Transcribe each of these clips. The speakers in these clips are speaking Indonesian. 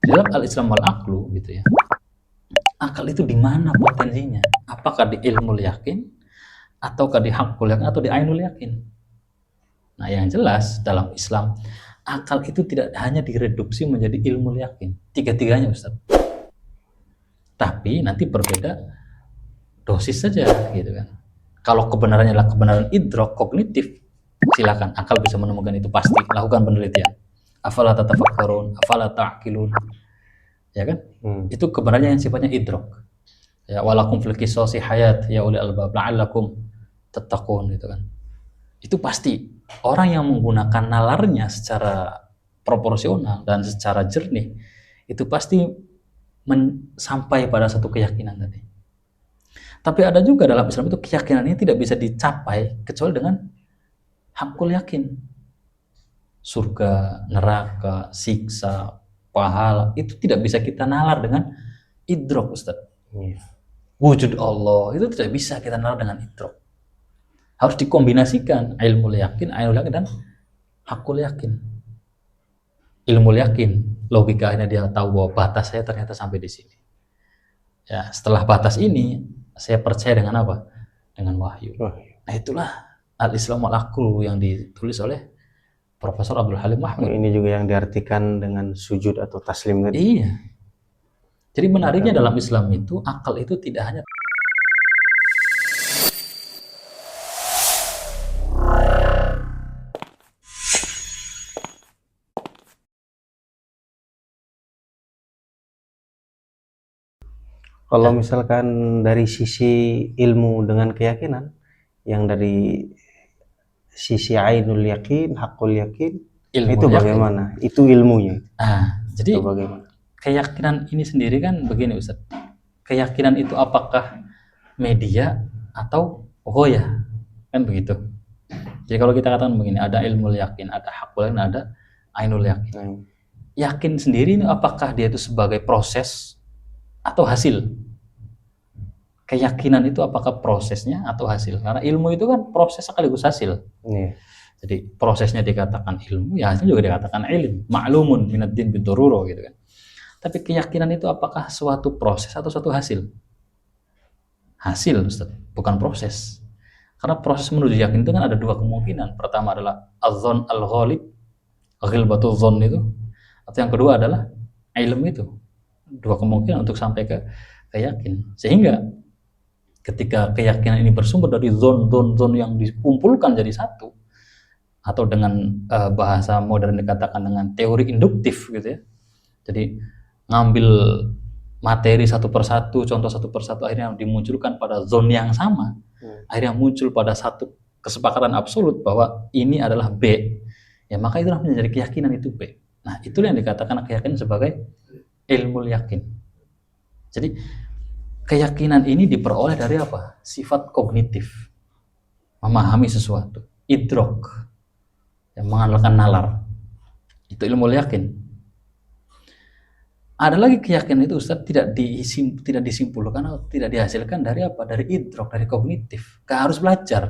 Di dalam al-Islam wal aqlu gitu ya. Akal itu di mana potensinya? Apakah di ilmu yakin, ataukah di hakul yakin, atau di ainul yakin? Nah, yang jelas dalam Islam, akal itu tidak hanya direduksi menjadi ilmu yakin. Tiga-tiganya, Ustaz. Tapi nanti berbeda dosis saja, gitu kan. Kalau kebenarannya adalah kebenaran idrok, kognitif, silakan. Akal bisa menemukan itu, pasti. Lakukan penelitian. Afala tatafakkarun, afala ta'qilun. Ya kan? Itu kebenarannya yang sifatnya idrok. Ya, walakum fil qisasi hayat ya ulil albab la'allakum tattaqun, gitu kan. Itu pasti orang yang menggunakan nalarnya secara proporsional dan secara jernih itu pasti sampai pada satu keyakinan tadi. Tapi ada juga dalam Islam itu keyakinan ini tidak bisa dicapai kecuali dengan hakul yakin. Surga, neraka, siksa, pahala itu tidak bisa kita nalar dengan idrok, Ustaz. Wujud Allah itu tidak bisa kita nalar dengan idrok. Harus dikombinasikan ilmu yakin, ainul yakin, dan hakul yakin. Ilmu yakin, logikanya dia tahu bahwa batas saya ternyata sampai di sini. Ya, setelah batas ini, saya percaya dengan apa? Dengan wahyu. Nah, itulah al-Islam wal-aqlu yang ditulis oleh Profesor Abdul Halim Mahmud. Ini juga yang diartikan dengan sujud atau taslim tadi. Iya. Jadi menariknya dalam Islam itu, akal itu tidak hanya Kalau misalkan dari sisi ilmu dengan keyakinan, yang dari sisi ainul yakin, hakul yakin, ilmu itu yakin. bagaimana? Itu ilmunya. Jadi itu bagaimana? Keyakinan ini sendiri kan begini, Ustaz. Keyakinan itu apakah media atau ghoyah? Kan begitu. Jadi kalau kita katakan begini, ada ilmu yakin, ada hakul yakin, ada ainul yakin. Yakin sendiri ini apakah dia itu sebagai proses atau hasil? Keyakinan itu apakah prosesnya atau hasil? Karena ilmu itu kan proses sekaligus hasil. Jadi prosesnya dikatakan ilmu, ya hasilnya juga dikatakan ilmu. Ma'lumun minad din bidururo, gitu kan. Tapi keyakinan itu apakah suatu proses atau suatu hasil? Hasil, Ustaz, bukan proses. Karena proses menuju yakin itu kan ada dua kemungkinan. Pertama adalah az-zon al-ghalib, ghilbatul zon itu. Atau yang kedua adalah ilmu itu. Dua kemungkinan untuk sampai ke yakin. Sehingga ketika keyakinan ini bersumber dari zon yang dikumpulkan jadi satu, atau dengan bahasa modern dikatakan dengan teori induktif, gitu ya. Jadi ngambil materi satu persatu, contoh satu persatu, akhirnya dimunculkan pada zon yang sama. Akhirnya muncul pada satu kesepakatan absolut bahwa ini adalah B. Ya, maka itulah menjadi keyakinan itu B. Nah, itulah yang dikatakan keyakinan sebagai ilmu yakin. Jadi keyakinan ini diperoleh dari apa? Sifat kognitif. Memahami sesuatu. Idrok. Yang mengandalkan nalar. Itu ilmu yakin. Ada lagi keyakinan itu, Ustaz, tidak disimpulkan atau tidak dihasilkan dari apa? Dari idrok, dari kognitif. Nggak harus belajar.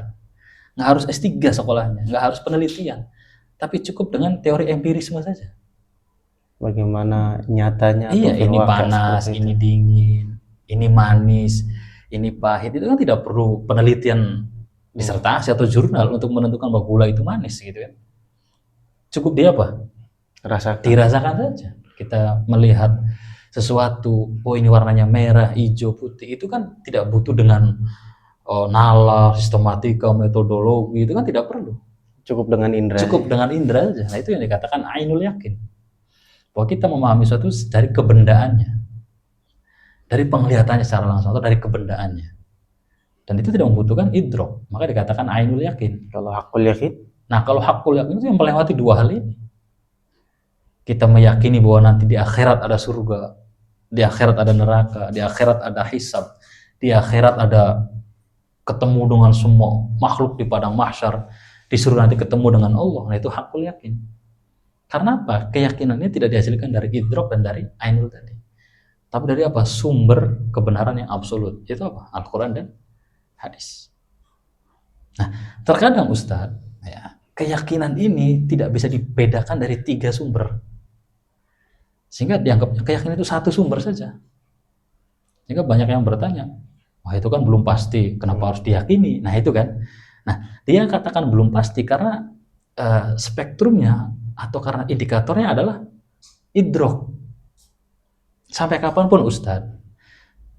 Nggak harus S3 sekolahnya. Nggak harus penelitian. Tapi cukup dengan teori empirisme saja. Bagaimana nyatanya? Iya, ini panas, ini dingin, ini manis, ini pahit. Itu kan tidak perlu penelitian disertasi atau jurnal untuk menentukan bahwa gula itu manis, gitu kan. Cukup dia apa? Dirasakan saja. Kita melihat sesuatu, oh ini warnanya merah, hijau, putih, itu kan tidak butuh dengan nalar, sistematika, metodologi, itu kan tidak perlu. Cukup dengan indera. Cukup dengan indera saja. Nah, itu yang dikatakan ainul yakin. Bahwa kita memahami sesuatu dari kebendaannya, dari penglihatannya secara langsung, atau dari kebendaannya. Dan itu tidak membutuhkan idrok, maka dikatakan ainul yakin. Kalau hakul yakin? Nah, kalau hakul yakin itu yang melewati dua hal ini. Kita meyakini bahwa nanti di akhirat ada surga, di akhirat ada neraka, di akhirat ada hisab, di akhirat ada ketemu dengan semua makhluk di padang mahsyar, disuruh nanti ketemu dengan Allah. Nah, itu hakul yakin. Karena apa? Keyakinannya tidak dihasilkan dari idrok dan dari ainul tadi. Tapi dari apa? Sumber kebenaran yang absolut. Itu apa? Al-Quran dan hadis. Nah, terkadang Ustadz, ya, keyakinan ini tidak bisa dibedakan dari tiga sumber. Sehingga dianggapnya keyakinan itu satu sumber saja. Sehingga banyak yang bertanya, wah itu kan belum pasti, kenapa harus diyakini? Nah itu kan. Nah dia katakan belum pasti karena spektrumnya atau karena indikatornya adalah idrok. Sampai kapanpun Ustadz,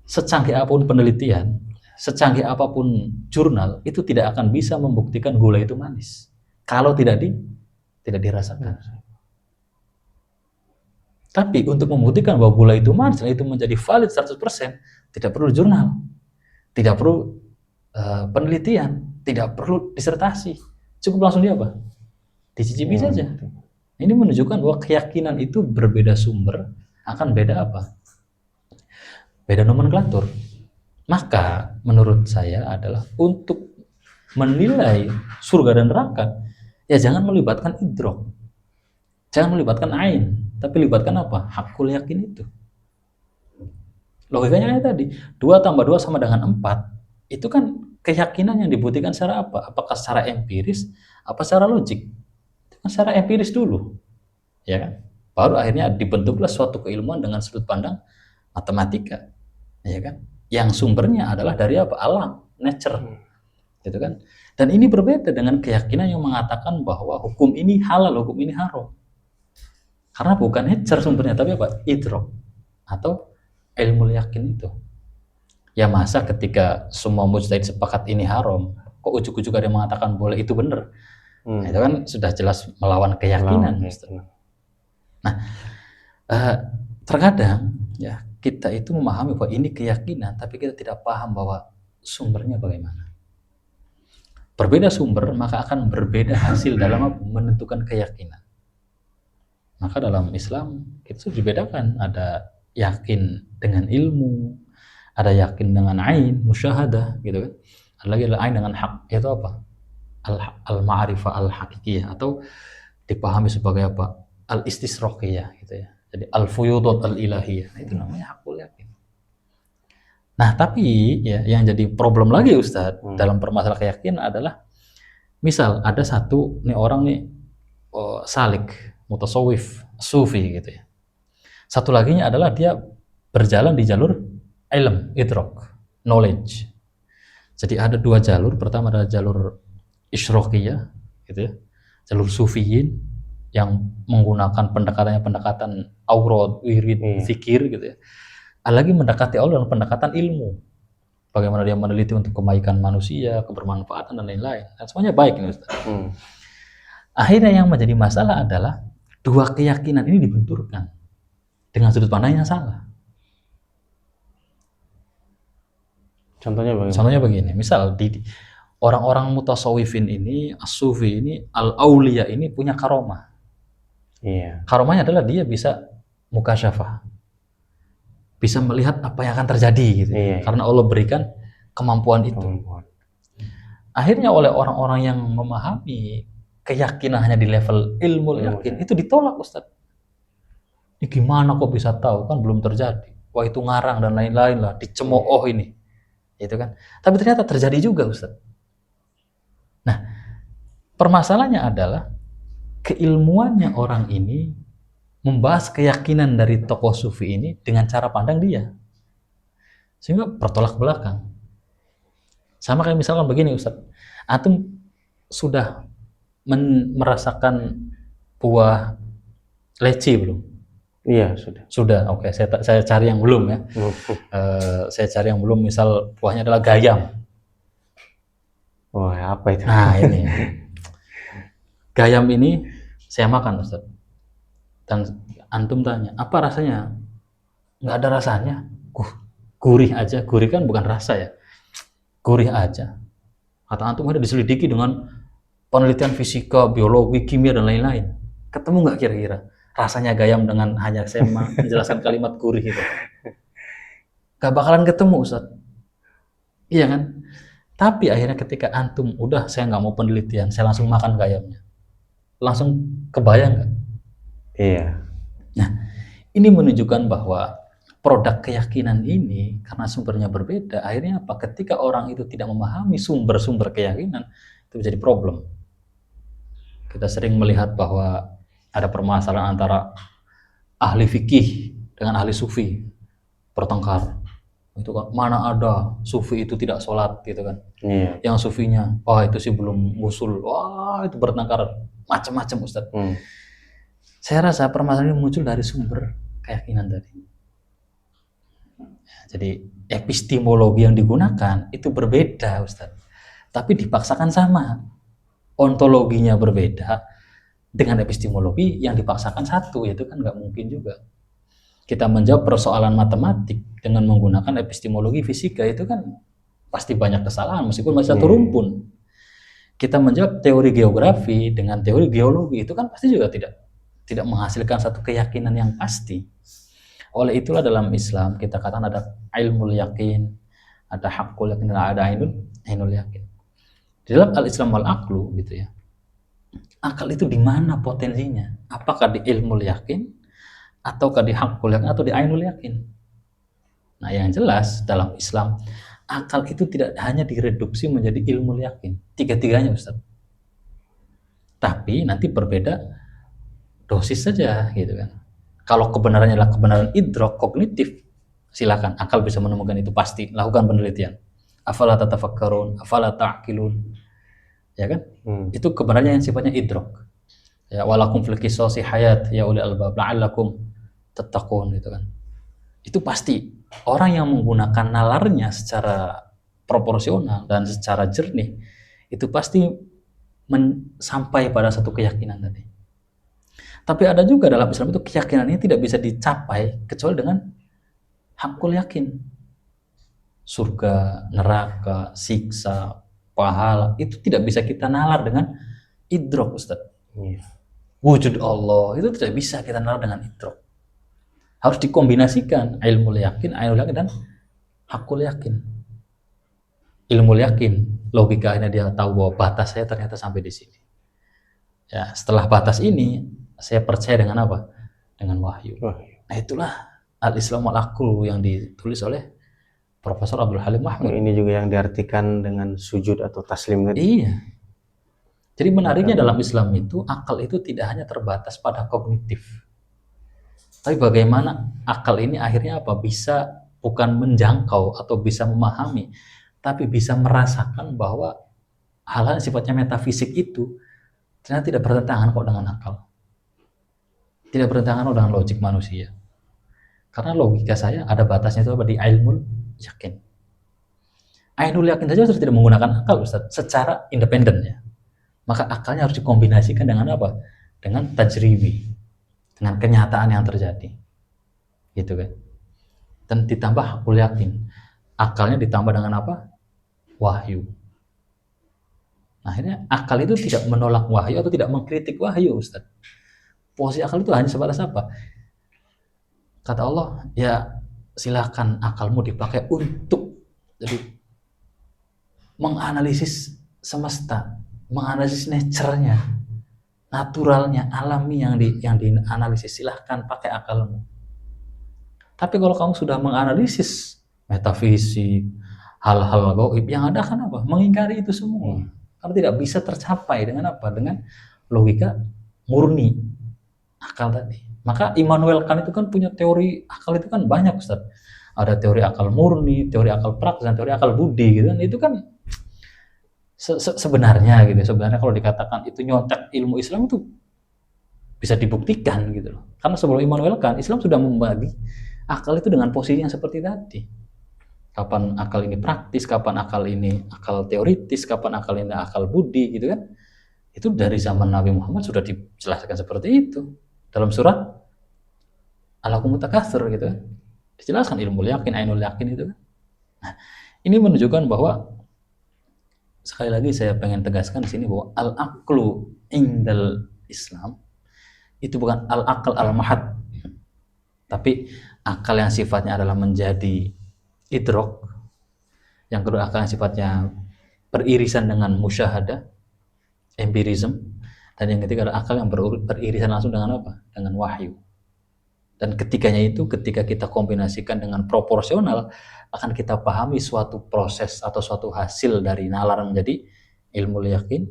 secanggih apapun penelitian, secanggih apapun jurnal, itu tidak akan bisa membuktikan gula itu manis kalau tidak dirasakan. Tapi untuk membuktikan bahwa gula itu manis dan itu menjadi valid 100%, tidak perlu jurnal, tidak perlu penelitian, tidak perlu disertasi, cukup langsung dicicipi saja. Ini menunjukkan bahwa keyakinan itu berbeda sumber, akan beda apa? Beda nomenklatur. Maka menurut saya adalah untuk menilai surga dan neraka, ya jangan melibatkan idrok, jangan melibatkan ain, tapi libatkan apa? Hakul yakin itu. Logikanya tadi, 2 tambah 2 sama dengan 4, itu kan keyakinan yang dibuktikan secara apa? Apakah secara empiris, apa secara logik? Itu kan secara empiris dulu, ya kan? Baru akhirnya dibentuklah suatu keilmuan dengan sudut pandang matematika, ya kan? Yang sumbernya adalah dari apa? Alam, nature, gitu kan? Dan ini berbeda dengan keyakinan yang mengatakan bahwa hukum ini halal, hukum ini haram. Karena bukan nature sumbernya, tapi apa? Idrok atau ilmu yakin itu. Ya masa ketika semua mujtahid sepakat ini haram, kok ujuk-ujuk ada yang mengatakan boleh, itu benar. Nah, itu kan sudah jelas melawan keyakinan. Nah, terkadang ya kita itu memahami bahwa ini keyakinan, tapi kita tidak paham bahwa sumbernya bagaimana. Berbeda sumber, maka akan berbeda hasil dalam menentukan keyakinan. Maka dalam Islam itu dibedakan, ada yakin dengan ilmu, ada yakin dengan ain, musyahadah, gitu kan. Ada lagi ain dengan hak, itu apa? Al-ma'rifah al-hakikiyah, atau dipahami sebagai apa? Al-istisraqiyah, gitu ya. Jadi al-fuyudat al-ilahiyah, itu namanya hakul yakin. Nah, tapi ya yang jadi problem lagi Ustadz dalam permasalahan keyakinan adalah, misal ada satu nih orang nih salik, mutasawwif, sufi gitu ya. Satu laginya adalah dia berjalan di jalur ilm, idrok, knowledge. Jadi ada 2 jalur. Pertama adalah jalur isyraqiyah gitu ya, jalur sufiyin yang menggunakan pendekatan aurad, wirid, zikir gitu ya. Ada lagi mendekati Allah dengan pendekatan ilmu. Bagaimana dia meneliti untuk kebaikan manusia, kebermanfaatan dan lain-lain. Dan semuanya baik ini Ustaz. Akhirnya yang menjadi masalah adalah 2 keyakinan ini dibenturkan dengan sudut pandang yang salah. Contohnya begini, misal di orang-orang mutasawwifin ini, as-sufi ini, al-auliya ini punya karomah. Iya. Karomahnya adalah dia bisa mukasyafah, bisa melihat apa yang akan terjadi gitu. Iya. Karena Allah berikan kemampuan itu. Akhirnya oleh orang-orang yang memahami keyakinan hanya di level ilmu yakin, itu ditolak Ustaz. Ini gimana kok bisa tahu, kan belum terjadi. Wah itu ngarang dan lain-lain lah, dicemooh ini. Itu kan. Tapi ternyata terjadi juga Ustaz. Nah, permasalahannya adalah keilmuannya orang ini membahas keyakinan dari tokoh sufi ini dengan cara pandang dia, sehingga bertolak belakang. Sama kayak misalkan begini Ustaz, antum sudah merasakan buah leci belum? Iya sudah. Oke, saya cari yang belum ya. Saya cari yang belum. Misal buahnya adalah gayam. Wah, apa itu? Nah ini gayam ini saya makan Ustaz. Dan antum tanya, apa rasanya? Nggak ada rasanya. Gurih aja. Gurih kan bukan rasa ya. Gurih aja. Kata antum udah diselidiki dengan penelitian fisika, biologi, kimia dan lain-lain. Ketemu nggak kira-kira rasanya gayam dengan hanya saya menjelaskan kalimat gurih itu? Gak bakalan ketemu Ustaz. Iya kan? Tapi akhirnya ketika antum udah, saya nggak mau penelitian, saya langsung makan gayamnya, langsung kebayang nggak? Iya. Nah, ini menunjukkan bahwa produk keyakinan ini karena sumbernya berbeda, akhirnya apa? Ketika orang itu tidak memahami sumber-sumber keyakinan, itu menjadi problem. Kita sering melihat bahwa ada permasalahan antara ahli fikih dengan ahli sufi bertengkar. Itu kan mana ada sufi itu tidak sholat gitu kan. Yang sufinya, wah itu sih belum usul, wah itu bertengkar macam-macam Ustaz. Saya rasa permasalahan ini muncul dari sumber keyakinan tadi. Jadi epistemologi yang digunakan itu berbeda Ustaz, tapi dipaksakan sama. Ontologinya berbeda dengan epistemologi yang dipaksakan satu, itu kan nggak mungkin juga. Kita menjawab persoalan matematik dengan menggunakan epistemologi fisika itu kan pasti banyak kesalahan meskipun masih satu rumpun. Kita menjawab teori geografi dengan teori geologi itu kan pasti juga tidak menghasilkan satu keyakinan yang pasti. Oleh itulah dalam Islam kita katakan ada ilmul yakin, ada haqqul yakin, ada ainul yakin. Di dalam al-Islam wal aqlu gitu ya. Akal itu di mana potensinya? Apakah di ilmul yakin ataukah di haqqul yakin atau di ainul yakin? Nah, yang jelas dalam Islam akal itu tidak hanya direduksi menjadi ilmul yakin, tiga-tiganya Ustaz. Tapi nanti berbeda dosis saja gitu kan. Kalau kebenarannya adalah kebenaran idrok kognitif, silakan akal bisa menemukan itu pasti, lakukan penelitian. Afala tatafakkarun, afala ta'qilun. Ya kan? Itu kebenarannya yang sifatnya idrok. Ya walakum fil qisasi hayat ya ulil albab la'allakum tattaqun gitu kan. Itu pasti orang yang menggunakan nalarnya secara proporsional dan secara jernih itu pasti sampai pada satu keyakinan tadi. Tapi ada juga dalam Islam itu keyakinan ini tidak bisa dicapai kecuali dengan hakul yakin. Surga, neraka, siksa, pahala itu tidak bisa kita nalar dengan idrok Ustaz. Wujud Allah itu tidak bisa kita nalar dengan idrok. Harus dikombinasikan ilmu yakin, ainul yakin dan hakul yakin. Ilmu yakin, logikanya dia tahu bahwa batas saya ternyata sampai di sini. Ya, setelah batas ini saya percaya dengan apa? Dengan wahyu. Nah, itulah al-Islam wal-aqlu yang ditulis oleh Profesor Abdul Halim Mahmud. Ini juga yang diartikan dengan sujud atau taslim tadi. Iya. Jadi menariknya dalam Islam itu akal itu tidak hanya terbatas pada kognitif. Tapi bagaimana akal ini akhirnya apa? Bisa bukan menjangkau atau bisa memahami, tapi bisa merasakan bahwa hal-hal sifatnya metafisik itu ternyata tidak bertentangan kok dengan akal. Tidak bertentangan dengan logik manusia. Karena logika saya ada batasnya itu apa? Di ilmul yakin. Ainul yakin saja sudah tidak menggunakan akal Ustaz, secara independen ya. Maka akalnya harus dikombinasikan dengan apa? Dengan tajribi, dengan kenyataan yang terjadi. Gitu kan. Dan ditambah hakul yakin. Akalnya ditambah dengan apa? Wahyu. Nah, akhirnya akal itu tidak menolak wahyu atau tidak mengkritik wahyu Ustaz. Posisi akal itu hanya sebatas apa? Kata Allah, ya silakan akalmu dipakai untuk jadi menganalisis semesta, menganalisis nature-nya, naturalnya, alami yang dianalisis, silahkan pakai akalmu. Tapi kalau kamu sudah menganalisis metafisik, hal-hal gaib, yang ada kan apa? Mengingkari itu semua. Karena tidak bisa tercapai dengan apa? Dengan logika murni akal tadi. Maka Immanuel Kant itu kan punya teori akal itu kan banyak Ustaz. Ada teori akal murni, teori akal praktis, dan teori akal budi gitu kan. Itu kan sebenarnya gitu. Sebenarnya kalau dikatakan itu nyontek ilmu Islam itu bisa dibuktikan gitu loh. Karena sebelum Immanuel Kant, Islam sudah membagi akal itu dengan posisi yang seperti tadi. Kapan akal ini praktis, kapan akal ini akal teoritis, kapan akal ini akal budi gitu kan. Itu dari zaman Nabi Muhammad sudah dijelaskan seperti itu. Dalam surat Al-Hakumut Takatsur gitu kan. Dijelaskan ilmu yakin, ainul yakin itu kan. Nah, ini menunjukkan bahwa sekali lagi saya pengen tegaskan di sini bahwa al-aqlu indal Islam itu bukan al-aql al-mahad. Tapi akal yang sifatnya adalah menjadi idrok. Yang kedua akal yang sifatnya beririsan dengan musyahadah, empirism. Dan yang ketiga adalah akal yang beririsan langsung dengan apa? Dengan wahyu. Dan ketiganya itu ketika kita kombinasikan dengan proporsional akan kita pahami suatu proses atau suatu hasil dari nalar menjadi ilmu yakin,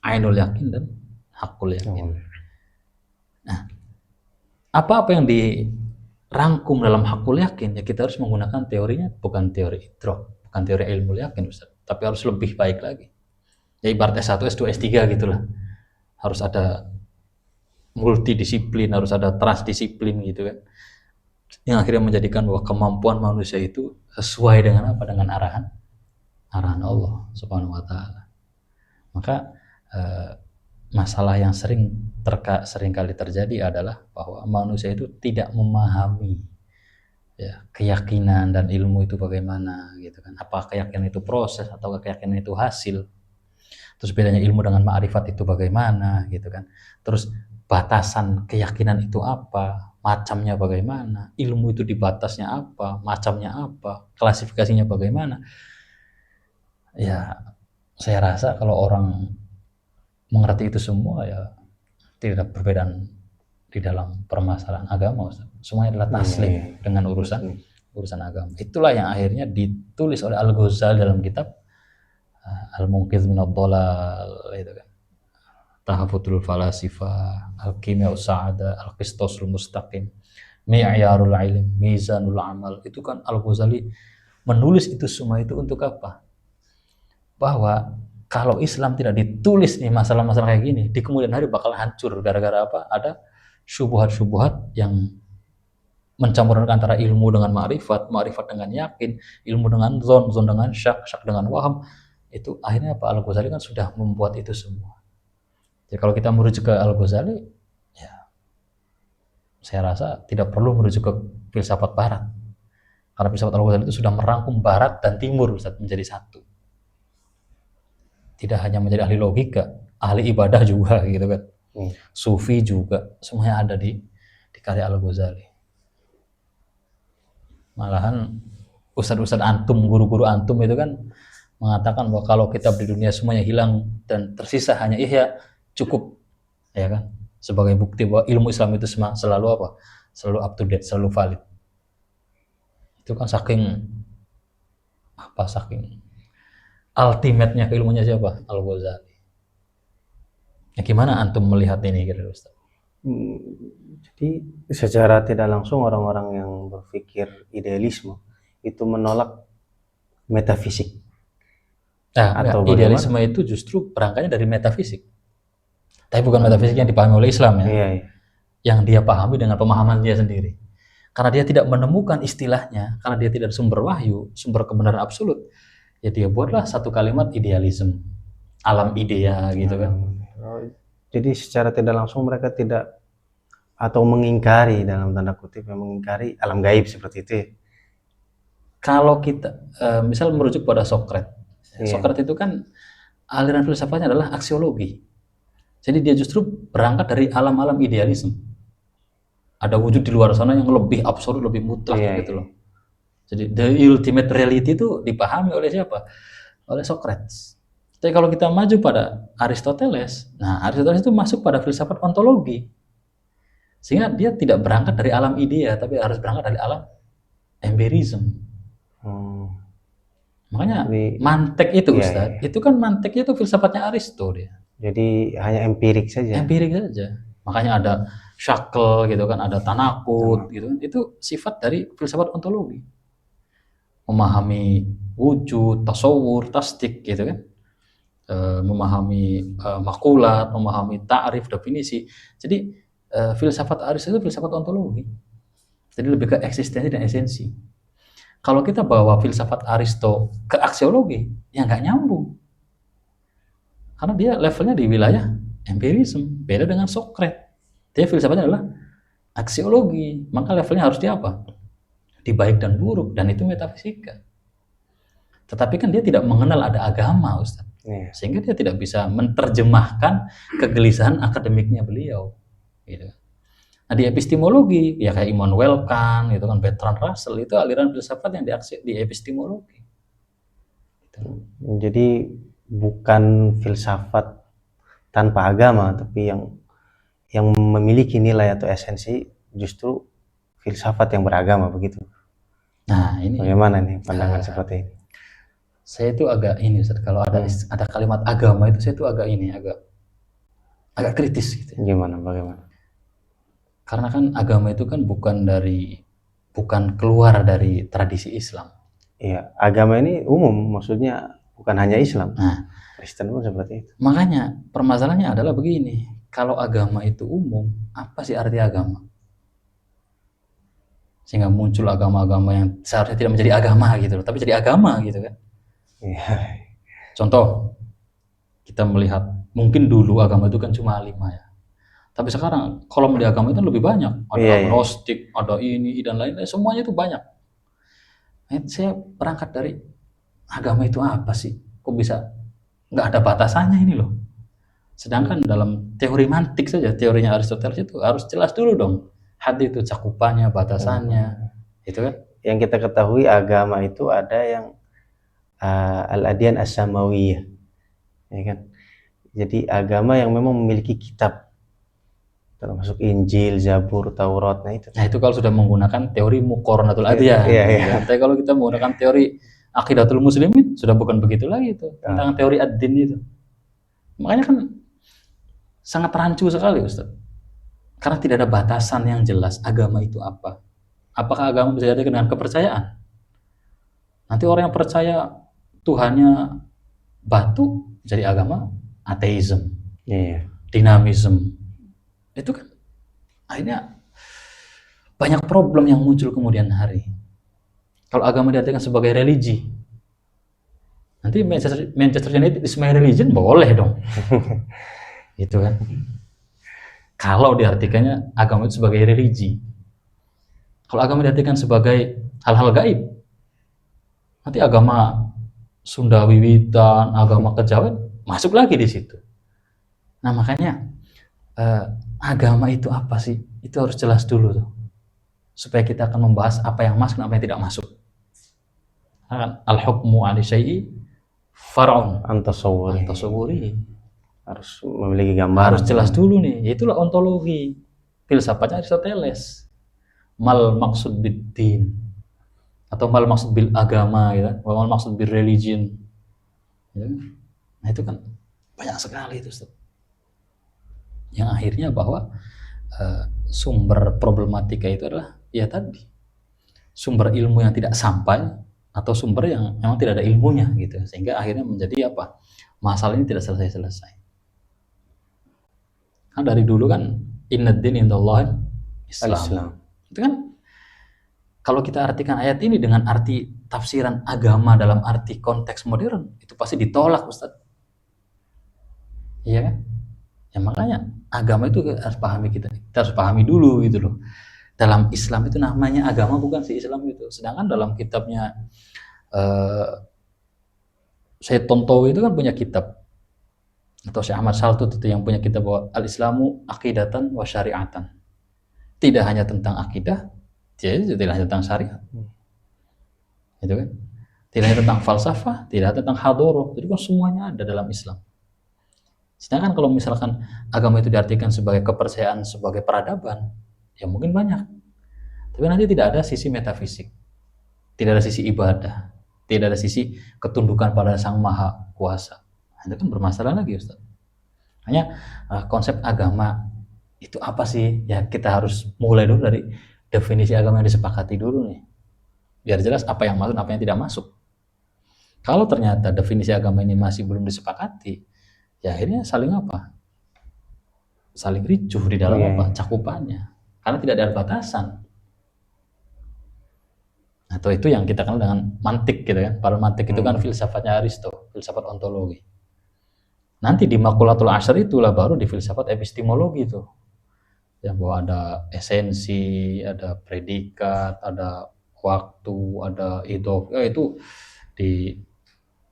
ainul yakin dan hakul yakin. Nah, apa-apa yang dirangkum dalam hakul yakin, ya kita harus menggunakan teorinya, bukan teori idrok, bukan teori ilmu yakin Ustaz, tapi harus lebih baik lagi. Ya ibarat S1, S2, S3 gitulah. Harus ada multidisiplin, harus ada transdisiplin gitu kan. Yang akhirnya menjadikan bahwa kemampuan manusia itu sesuai dengan apa? Dengan arahan Allah Subhanahu wa taala. Maka masalah yang sering kali terjadi adalah bahwa manusia itu tidak memahami ya keyakinan dan ilmu itu bagaimana gitu kan. Apa keyakinan itu proses atau keyakinan itu hasil? Terus bedanya ilmu dengan ma'rifat itu bagaimana gitu kan. Terus batasan keyakinan itu apa? Macamnya bagaimana? Ilmu itu di batasnya apa? Macamnya apa? Klasifikasinya bagaimana? Ya, saya rasa kalau orang mengerti itu semua ya tidak perbedaan di dalam permasalahan agama Ustaz. Semuanya adalah taslim dengan urusan agama. Itulah yang akhirnya ditulis oleh Al-Ghazali dalam kitab Al-Munqidh min ad-Dhalal itu kan. Tahaffutul Falasifah, Al-Kimya Sa'ada, Al-Qistasul Mustaqim, Mi'yarul Ilm, Mizanul Amal. Itu kan Al-Ghazali menulis itu semua itu untuk apa? Bahwa kalau Islam tidak ditulis nih masalah-masalah kayak gini, di kemudian hari bakal hancur gara-gara apa? Ada syubhat-syubhat yang mencampurkan antara ilmu dengan ma'rifat, ma'rifat dengan yakin, ilmu dengan zon dengan syak, syak dengan waham. Itu akhirnya Pak Al-Ghazali kan sudah membuat itu semua. Jadi kalau kita merujuk ke Al-Ghazali, ya saya rasa tidak perlu merujuk ke filsafat Barat. Karena filsafat Al-Ghazali itu sudah merangkum Barat dan Timur Ustaz, menjadi satu. Tidak hanya menjadi ahli logika, ahli ibadah juga gitu kan. Sufi juga, semuanya ada di karya Al-Ghazali. Malahan ustadz-ustadz antum, guru-guru antum itu kan mengatakan bahwa kalau kitab di dunia semuanya hilang dan tersisa hanya Ihya, cukup, ya kan? Sebagai bukti bahwa ilmu Islam itu selalu apa? Selalu up to date, selalu valid. Itu kan saking ultimate-nya keilmunya siapa? Al-Ghazali. Ya gimana antum melihat ini kira Ustaz? Jadi secara tidak langsung orang-orang yang berpikir idealisme itu menolak metafisik. Atau idealisme itu justru berangkatnya dari metafisik. Tapi bukan metafisik yang dipahami oleh Islam ya. Iya. Yang dia pahami dengan pemahaman dia sendiri. Karena dia tidak menemukan istilahnya, karena dia tidak ada sumber wahyu, sumber kebenaran absolut. Ya dia buatlah satu kalimat idealisme, alam idea gitu kan. Jadi secara tidak langsung mereka tidak atau mengingkari dalam tanda kutip yang mengingkari alam gaib seperti itu. Kalau kita misal merujuk pada Socrates. Socrates itu kan aliran filsafatnya adalah aksiologi. Jadi dia justru berangkat dari alam-alam idealisme. Ada wujud di luar sana yang lebih absolut, lebih mutlak gitu loh. Jadi the ultimate reality itu dipahami oleh siapa? Oleh Socrates. Tapi kalau kita maju pada Aristoteles, nah Aristoteles itu masuk pada filsafat ontologi. Sehingga dia tidak berangkat dari alam idea, tapi harus berangkat dari alam empirisme. Makanya mantek itu Ustaz, itu kan manteknya itu filsafatnya Aristo dia. Jadi hanya empirik saja. Empirik saja. Makanya ada Shackle gitu kan, ada Tanakut gitu kan. Itu sifat dari filsafat ontologi. Memahami wujud, tasawur, tasdik gitu kan. Memahami makulat, memahami ta'rif, definisi. Jadi filsafat Aristo itu filsafat ontologi. Jadi lebih ke eksistensi dan esensi. Kalau kita bawa filsafat Aristo ke aksiologi, ya nggak nyambung. Karena dia levelnya di wilayah empirisme, beda dengan Socrates. Dia filsafatnya adalah aksiologi, maka levelnya harus di apa? Di baik dan buruk, dan itu metafisika. Tetapi kan dia tidak mengenal ada agama, Ustaz. Sehingga dia tidak bisa menerjemahkan kegelisahan akademiknya beliau. Gitu. Nah di epistemologi, ya kayak Immanuel Kant, gitu kan, Bertrand Russell, itu aliran filsafat yang di epistemologi. Gitu. Jadi bukan filsafat tanpa agama, tapi yang memiliki nilai atau esensi justru filsafat yang beragama, begitu. Nah ini bagaimana nih pandangan seperti ini? Saya itu agak ini Ustaz, kalau ada kalimat agama itu saya itu agak kritis gitu. Bagaimana? Karena kan agama itu kan bukan keluar dari tradisi Islam. Iya, agama ini umum, maksudnya bukan hanya Islam. Nah, Kristen pun seperti itu. makanya permasalahannya adalah begini, kalau agama itu umum, apa sih arti agama? Sehingga muncul agama-agama yang seharusnya tidak menjadi agama gitu loh, tapi jadi agama gitu kan. Iya. Contoh, kita melihat mungkin dulu agama itu kan cuma 5 ya. Tapi sekarang kolom di agama itu lebih banyak. Ada Iya, iya. agnostik, ada ini dan lain-lain, semuanya itu banyak. Nah, saya berangkat dari agama itu apa sih? Kok bisa nggak ada batasannya ini loh? Sedangkan dalam teori mantik saja, teorinya Aristoteles itu harus jelas dulu dong. Hati itu cakupannya, batasannya, itu kan? Yang kita ketahui agama itu ada yang al-adyan as-samawiyah, ya kan? Jadi agama yang memang memiliki kitab, termasuk Injil, Zabur, Taurat, nah itu. Nah itu kalau sudah menggunakan teori muqaranatul adiyah. Iya, iya. Tapi kalau kita menggunakan teori aqidatul muslimin, sudah bukan begitu lagi itu. Tentang teori ad-din itu. Makanya kan sangat rancu sekali Ustaz. Karena tidak ada batasan yang jelas agama itu apa. Apakah agama bisa diartikan dengan kepercayaan? Nanti orang yang percaya Tuhannya batu jadi agama ateisme, Iya. dinamisme. Itu kan akhirnya banyak problem yang muncul kemudian hari. Kalau agama diartikan sebagai religi, nanti Manchester United is my religion boleh dong. Gitu kan. Kalau diartikannya agama itu sebagai religi. Kalau agama diartikan sebagai hal-hal gaib, nanti agama Sunda Wiwitan, agama kejawen masuk lagi di situ. Nah makanya agama itu apa sih? Itu harus jelas dulu tuh, supaya kita akan membahas apa yang masuk dan apa yang tidak masuk. Al-hukmu 'ala syai'i far'un an tasawwuri. Harus memiliki gambaran. Harus jelas dulu nih. Itulah ontologi. Filsafatnya Aristoteles. Mal maksud bid-din, atau mal maksud bil agama gitu. Mal maksud bil religion. Ya. Nah itu kan banyak sekali itu Ustaz. Yang akhirnya bahwa sumber problematika itu adalah ya tadi, sumber ilmu yang tidak sampai atau sumber yang memang tidak ada ilmunya gitu, sehingga akhirnya menjadi apa, masalah ini tidak selesai-selesai. Kan dari dulu kan innad din indallahi Islam. Itu kan kalau kita artikan ayat ini dengan arti tafsiran agama dalam arti konteks modern, itu pasti ditolak Ustaz. Iya kan? Ya makanya agama itu harus pahami, kita harus pahami dulu gitu loh. Dalam Islam itu namanya agama bukan si Islam itu. Sedangkan dalam kitabnya Syekh Tontowi itu kan punya kitab, atau Syekh Ahmad Saltut itu yang punya kitab bahwa al-Islamu aqidatan wa syari'atan. Tidak hanya tentang akidah, tidak hanya tentang syariat. Gitu kan? Tidak hanya tentang falsafah, tidak hanya tentang hadoroh. Jadi kan semuanya ada dalam Islam. Sedangkan kalau misalkan agama itu diartikan sebagai kepercayaan, sebagai peradaban, ya mungkin banyak. Tapi nanti tidak ada sisi metafisik, tidak ada sisi ibadah, tidak ada sisi ketundukan pada Sang Maha Kuasa. Itu kan bermasalah lagi Ustaz. Hanya konsep agama itu apa sih? Ya kita harus mulai dulu dari definisi agama yang disepakati dulu nih. Biar jelas apa yang masuk, apa yang tidak masuk. Kalau ternyata definisi agama ini masih belum disepakati, ya akhirnya saling apa? Saling ricuh di dalam apa? Cakupannya. Karena tidak ada batasan. Atau itu yang kita kenal dengan mantik gitu kan. Para mantik itu kan filsafatnya Aristo, filsafat ontologi. Nanti di Maqulatul Asyar itulah baru di filsafat epistemologi itu. Ya bahwa ada esensi, ada predikat, ada waktu, ada idhof. Ya itu di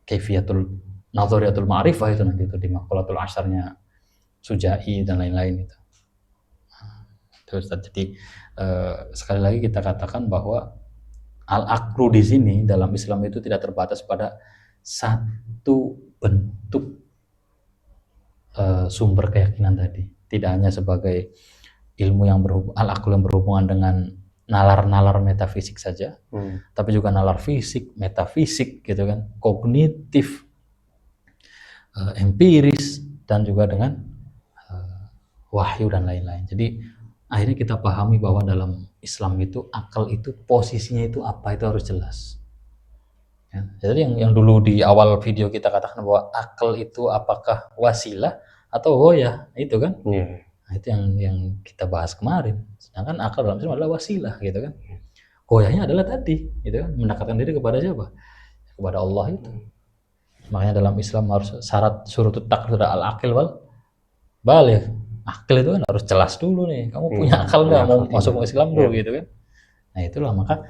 Kaifiyatul Nadhariyatul Ma'rifah itu nanti itu di Maqulatul Asyarnya Sujai dan lain-lain itu. Terus jadi sekali lagi kita katakan bahwa al-aqlu di sini dalam Islam itu tidak terbatas pada satu bentuk sumber keyakinan tadi. Tidak hanya sebagai ilmu yang al-aqlu yang berhubungan dengan nalar-nalar metafisik saja, tapi juga nalar fisik, metafisik gitu kan, kognitif, empiris, dan juga dengan wahyu dan lain-lain. Jadi akhirnya kita pahami bahwa dalam Islam itu akal itu posisinya itu apa itu harus jelas. Ya, jadi yang dulu di awal video kita katakan bahwa akal itu apakah wasilah atau hoya, itu kan? Yeah. Nah, itu yang kita bahas kemarin. Sedangkan akal dalam Islam adalah wasilah, gitu kan? Hoyanya adalah tadi, gitu kan? Mendekatkan diri kepada siapa? Kepada Allah itu. Makanya dalam Islam harus syarat surutut taklid al-aqil wal baligh. Akal itu kan harus jelas dulu nih. Kamu punya akal nggak mau masuk Islam dulu, gitu kan? Nah itulah maka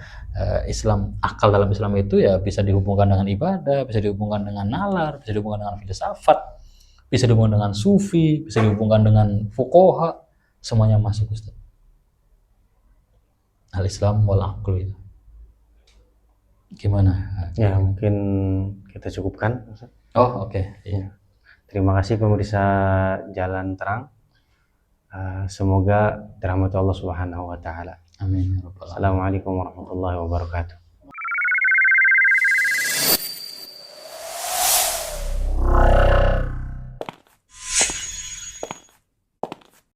Islam, akal dalam Islam itu ya bisa dihubungkan dengan ibadah, bisa dihubungkan dengan nalar, bisa dihubungkan dengan filsafat, bisa dihubungkan dengan sufi, bisa dihubungkan dengan fuqaha, semuanya masuk, Ustaz. Al-Islam wal aql itu. Gimana? Ya mungkin kita cukupkan. Oh oke. Iya. Terima kasih pemirsa Jalan Terang. Semoga dirahmati Allah Subhanahu wa taala. Amin. Assalamualaikum warahmatullahi wabarakatuh.